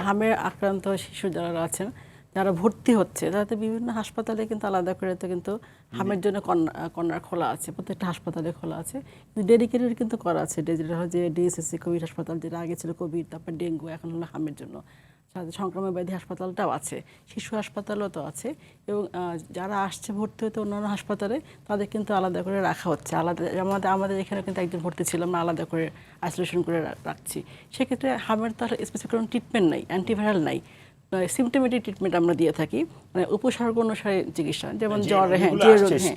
হামের আক্রান্ত শিশু যারা আছেন, যারা ভর্তি হচ্ছে, তাদের বিভিন্ন হাসপাতালে কিন্তু আলাদা করে তো কিন্তু হামের জন্য কর্নার খোলা আছে, প্রত্যেকটা হাসপাতালে খোলা আছে, কিন্তু ডেডিকেটেড কিন্তু করা আছে। যেটা হয় যে ডিএসএসসি কোভিড হাসপাতাল, যেটা আগে ছিল কোভিড, তারপর ডেঙ্গু, এখন হলো হামের জন্য। সাথে সংক্রমণ ব্যাধি হাসপাতালটাও আছে, শিশু হাসপাতালও তো আছে, এবং যারা আসছে ভর্তি হতে অন্যান্য হাসপাতালে তাদের কিন্তু আলাদা করে রাখা হচ্ছে। আলাদা আমাদের এখানে কিন্তু একজন ভর্তি ছিল, আমরা আলাদা করে আইসোলেশন করে রাখছি। সেক্ষেত্রে হামের তো স্পেসিফিক কোনো ট্রিটমেন্ট নাই, অ্যান্টিভাইরাল নাই, সিমটোমেটিক ট্রিটমেন্ট আমরা দিয়ে থাকি, মানে উপসর্গ অনুসারে চিকিৎসা, যেমন জ্বর,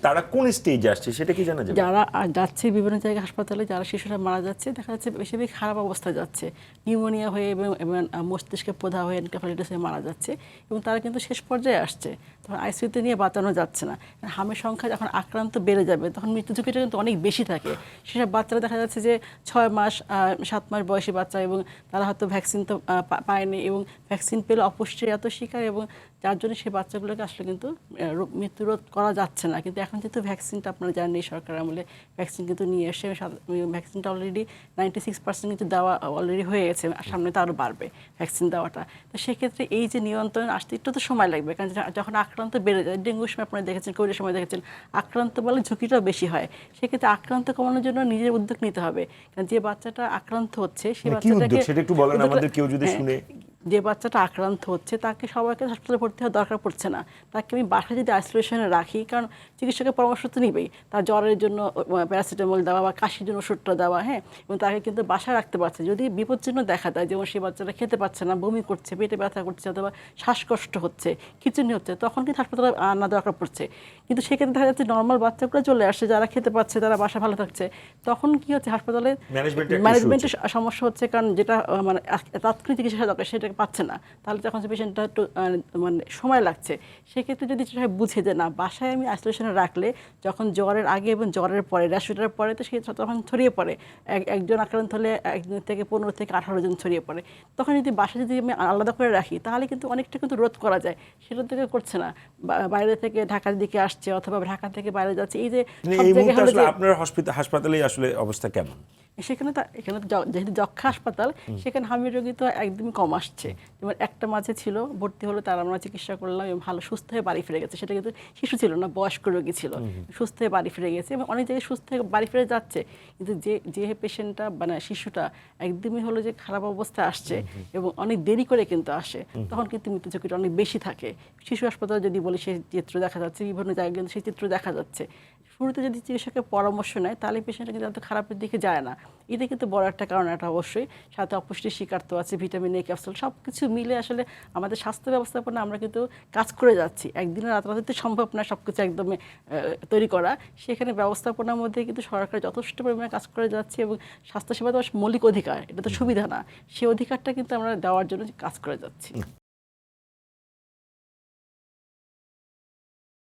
তারা কোন স্টেজে আসছে সেটা কি জানা যাবে? যারা যাচ্ছে বিভিন্ন জায়গায় হাসপাতালে, যারা শিশুরা মারা যাচ্ছে, দেখা যাচ্ছে বেশিরভাগ খারাপ অবস্থায় যাচ্ছে, নিউমোনিয়া হয়ে এবং মস্তিষ্কে প্রদাহ হয়ে এনকেফালাইটিস হয়ে মারা যাচ্ছে, এবং তারা কিন্তু শেষ পর্যায়ে আসছে, তখন আইসিইউতে নিয়ে বাঁচানো যাচ্ছে না। হামের সংখ্যা যখন আক্রান্ত বেড়ে যাবে তখন মৃত্যু ঝুঁকিটা কিন্তু অনেক বেশি থাকে। সেসব বাচ্চারা দেখা যাচ্ছে যে 6 মাস 7 মাস বয়সী বাচ্চা, এবং তারা হয়তো ভ্যাকসিন তো পায়নি, এবং ভ্যাকসিন পেলে অপুষ্টির এত শিকার, এবং যার জন্য সেই বাচ্চাগুলোকে আসলে কিন্তু মৃত্যু রোধ করা যাচ্ছে না। কিন্তু এখন যেহেতু ভ্যাকসিনটা আপনারা জানেন, সরকার আমলে ভ্যাকসিন কিন্তু নিয়ে এসে, ভ্যাকসিনটা অলরেডি 96% কিন্তু দেওয়া অলরেডি হয়ে গেছে, সামনে তো আরও বাড়বে ভ্যাকসিন দেওয়াটা। তো সেক্ষেত্রে এই যে নিয়ন্ত্রণ আসতে একটু তো সময় লাগবে, কারণ যখন আক্রান্ত বেড়ে যায়, ডেঙ্গুর সময় আপনারা দেখেছেন, কোভিডের সময় দেখেছেন, আক্রান্ত বলে ঝুঁকিটাও বেশি হয়। সেক্ষেত্রে আক্রান্ত কমানোর জন্য নিজের উদ্যোগ নিতে হবে, কারণ যে বাচ্চাটা আক্রান্ত হচ্ছে সেই বাচ্চাটাকে, সেটা একটু বলেন আমাদের, কেউ যদি শুনে। যে বাচ্চাটা আক্রান্ত হচ্ছে তাকে সবাইকে হাসপাতালে ভর্তি হওয়ার দরকার পড়ছে না, তাকে আমি বাসায় যদি আইসোলেশনে রাখি, কারণ চিকিৎসকের পরামর্শ তো নিবেই, তার জ্বরের জন্য প্যারাসিটামল দেওয়া বা কাশির জন্য ওষুধটা দেওয়া, হ্যাঁ, এবং তাকে কিন্তু বাসায় রাখতে পারছে। যদি বিপজ্জনক দেখা দেয়, যেমন সেই বাচ্চাটা খেতে পারছে না, বমি করছে, পেটে ব্যথা করছে, অথবা শ্বাসকষ্ট হচ্ছে, খিচুনি হচ্ছে, তখন কিন্তু হাসপাতালে আনা দরকার পড়ছে। কিন্তু সেক্ষেত্রে দেখা যাচ্ছে নর্মাল বাচ্চাগুলো চলে আসছে, যারা খেতে পারছে, তারা বাসা ভালো থাকছে, তখন কি হচ্ছে, হাসপাতালে ম্যানেজমেন্টের সমস্যা হচ্ছে, কারণ যেটা মানে তাৎক্ষণিক চিকিৎসা দরকার সেটাকে পাচ্ছে না, তাহলে তখন পেশেন্টটা একটু মানে সময় লাগছে। সেক্ষেত্রে যদি সেটা বুঝে যে না, বাসায় আমি আইসোলেশনে রাখলে যখন জ্বরের আগে এবং জ্বরের পরে, র্যাশটার পরে, তো সে তখন ছড়িয়ে পড়ে, একজন আক্রান্ত হলে একজন থেকে 15 থেকে 18 জন ছড়িয়ে পড়ে, তখন যদি বাসায় যদি আমি আলাদা করে রাখি তাহলে কিন্তু অনেকটা কিন্তু রোধ করা যায়। সেটা থেকে করছে না, বাইরে থেকে ঢাকার দিকে আসছে, অথবা ঢাকা থেকে বাইরে যাচ্ছে। এই যে আপনার হাসপাতালে আসলে অবস্থা কেমন? সেখানে যেহেতু যক্ষা হাসপাতাল, সেখানে হামির রোগী তো একদমই কম আসছে। যেমন একটা মাঝে ছিল, ভর্তি হলো, তার আমরা চিকিৎসা করলাম এবং ভালো সুস্থ হয়ে বাড়ি ফিরে গেছে। সেটা কিন্তু শিশু ছিল না, বয়স্ক রোগী ছিল, সুস্থ হয়ে বাড়ি ফিরে গেছে, এবং অনেক জায়গায় সুস্থ হয়ে বাড়ি ফিরে যাচ্ছে। কিন্তু যে পেশেন্টটা মানে শিশুটা একদমই হলো যে খারাপ অবস্থায় আসছে এবং অনেক দেরি করে কিন্তু আসে, তখন কিন্তু মৃত্যু ঝুঁকিটা অনেক বেশি থাকে। শিশু হাসপাতালে যদি বলি, সেই চিত্র দেখা যাচ্ছে, বিভিন্ন জায়গায় কিন্তু সেই চিত্র দেখা যাচ্ছে। শুরুতে যদি চিকিৎসকের পরামর্শ নেয় তাহলে পেশেন্টটা কিন্তু এত খারাপের দিকে যায় না। এটা কিন্তু বড় একটা কারণ, এটা অবশ্যই। সাথে অপুষ্টির শিকার তো আছে, ভিটামিন এ ক্যাপসুল, সব কিছু মিলে আসলে আমাদের স্বাস্থ্য ব্যবস্থাপনা আমরা কিন্তু কাজ করে যাচ্ছি। একদিনে রাতারাতি সম্ভব না সব কিছু একদমই তৈরি করা। সেখানে ব্যবস্থাপনার মধ্যে কিন্তু সরকার যথেষ্ট পরিমাণে কাজ করে যাচ্ছে, এবং স্বাস্থ্যসেবা তো মৌলিক অধিকার, এটা তো সুবিধা না, সেই অধিকারটা কিন্তু আমরা দেওয়ার জন্য কাজ করে যাচ্ছি।